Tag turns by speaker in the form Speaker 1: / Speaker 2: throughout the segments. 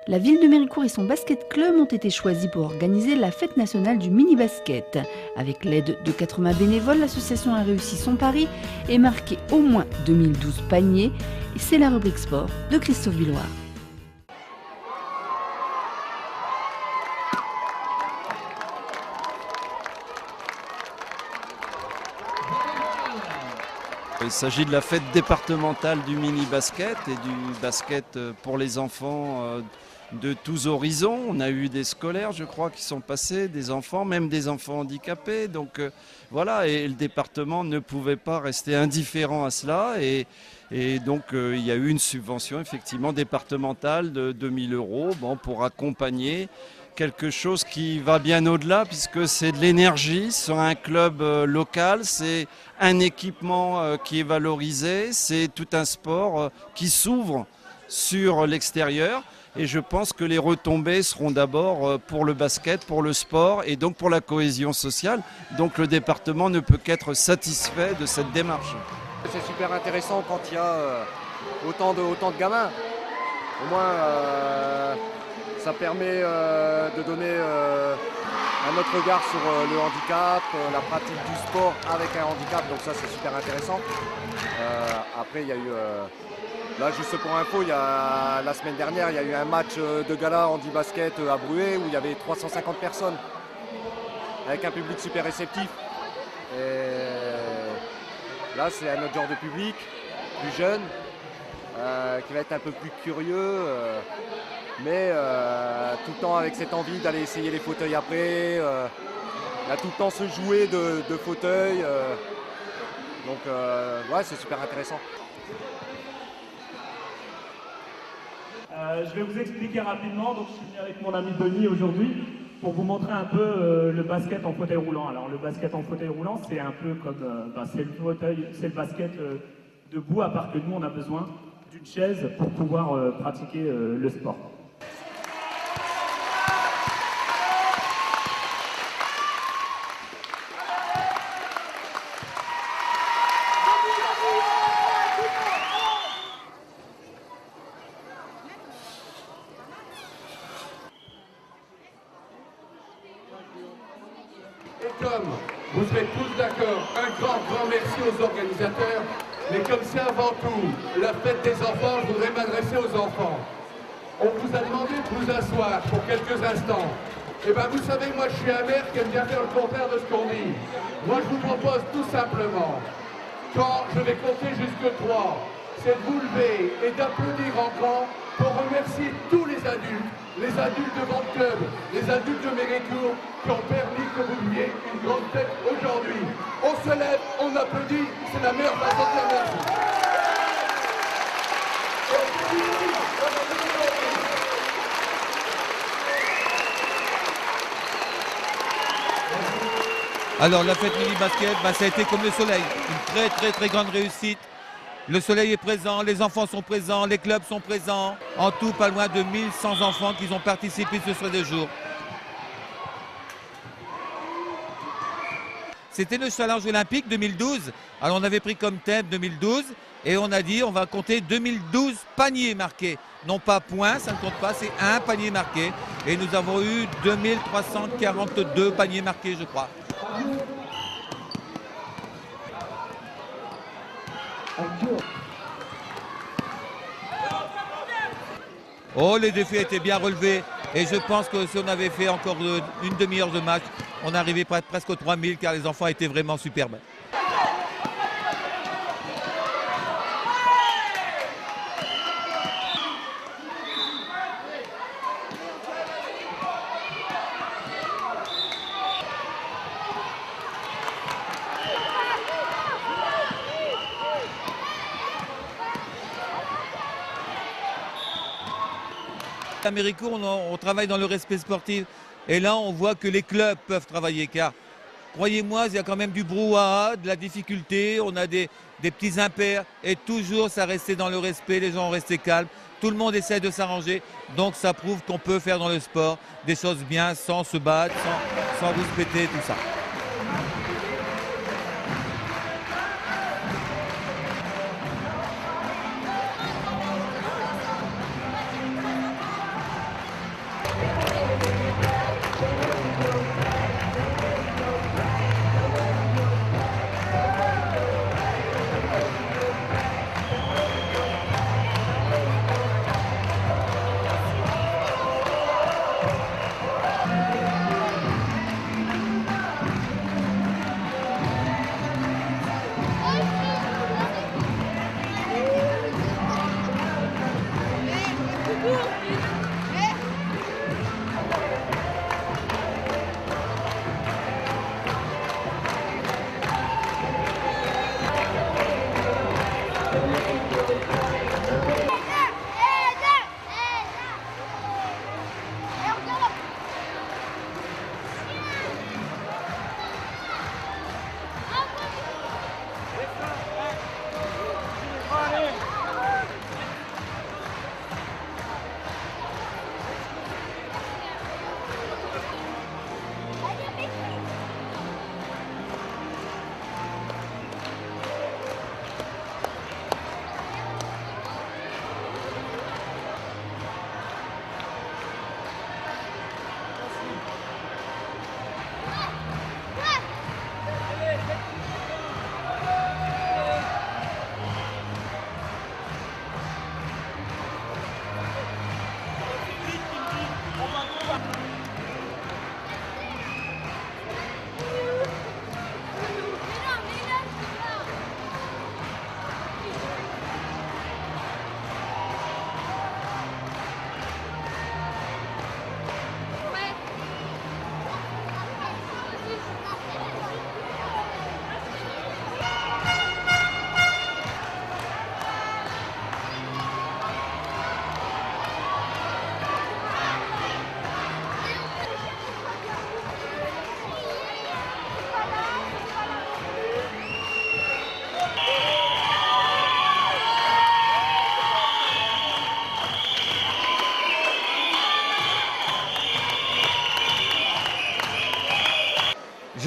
Speaker 1: La ville de Méricourt et son basket club ont été choisis pour organiser la fête nationale du mini-basket. Avec l'aide de 80 bénévoles, l'association a réussi son pari et marqué au moins 2012 paniers. Et c'est la rubrique sport de Christophe Villoire.
Speaker 2: Il s'agit de la fête départementale du mini-basket et du basket pour les enfants de tous horizons. On a eu des scolaires, je crois, qui sont passés, des enfants, même des enfants handicapés. Donc voilà, et le département ne pouvait pas rester indifférent à cela. Et donc il y a eu une subvention effectivement départementale de 2000 € pour accompagner quelque chose qui va bien au-delà puisque c'est de l'énergie sur un club local, c'est un équipement qui est valorisé, c'est tout un sport qui s'ouvre sur l'extérieur et je pense que les retombées seront d'abord pour le basket, pour le sport et donc pour la cohésion sociale. Donc le département ne peut qu'être satisfait de cette démarche.
Speaker 3: C'est super intéressant quand il y a autant de gamins. Au moins ça permet de donner un autre regard sur le handicap, la pratique du sport avec un handicap, donc ça c'est super intéressant. Après il y a eu, là juste pour info, la semaine dernière il y a eu un match de gala handi-basket à Bruay où il y avait 350 personnes avec un public super réceptif. Et là c'est un autre genre de public, plus jeune, qui va être un peu plus curieux. Mais tout le temps avec cette envie d'aller essayer les fauteuils après, tout le temps se jouer de fauteuils. Donc ouais, c'est super intéressant.
Speaker 4: Je vais vous expliquer rapidement. Donc, je suis venu avec mon ami Denis aujourd'hui pour vous montrer un peu le basket en fauteuil roulant. Alors le basket en fauteuil roulant, c'est un peu comme c'est le fauteuil, c'est le basket debout, à part que nous on a besoin d'une chaise pour pouvoir pratiquer le sport.
Speaker 5: Et comme vous êtes tous d'accord, un grand merci aux organisateurs. Mais comme c'est avant tout la fête des enfants, je voudrais m'adresser aux enfants. On vous a demandé de vous asseoir pour quelques instants. Et bien vous savez, moi je suis un maire qui aime bien faire le contraire de ce qu'on dit. Moi je vous propose tout simplement, quand je vais compter jusque 3, c'est de vous lever et d'applaudir en grand pour remercier tous les adultes devant le club, les adultes de Méricourt qui ont permis que vous viviez une grande fête aujourd'hui. On se lève, on applaudit, c'est la meilleure façon de faire merci.
Speaker 6: Alors la fête mini-basket, ça a été comme le soleil, une très grande réussite. Le soleil est présent, les enfants sont présents, les clubs sont présents. En tout, pas loin de 1100 enfants qui ont participé sur les jours. C'était le challenge olympique 2012. Alors on avait pris comme thème 2012 et on a dit on va compter 2012 paniers marqués. Non pas points, ça ne compte pas, c'est un panier marqué. Et nous avons eu 2342 paniers marqués, je crois. Oh, les défis étaient bien relevés et je pense que si on avait fait encore une demi-heure de match, on arrivait presque aux 3000 car les enfants étaient vraiment superbes. À Méricourt, on travaille dans le respect sportif et là on voit que les clubs peuvent travailler car croyez-moi il y a quand même du brouhaha, de la difficulté, on a des petits impairs et toujours ça restait dans le respect, les gens ont resté calmes, tout le monde essaie de s'arranger donc ça prouve qu'on peut faire dans le sport des choses bien sans se battre, sans vous péter, tout ça.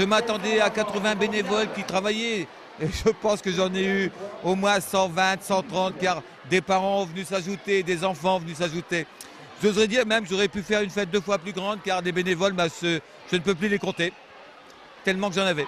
Speaker 6: Je m'attendais à 80 bénévoles qui travaillaient. Et je pense que j'en ai eu au moins 120, 130, car des parents ont venu s'ajouter, des enfants ont venu s'ajouter. J'oserais dire même que j'aurais pu faire une fête 2 fois plus grande, car des bénévoles, je ne peux plus les compter, tellement que j'en avais.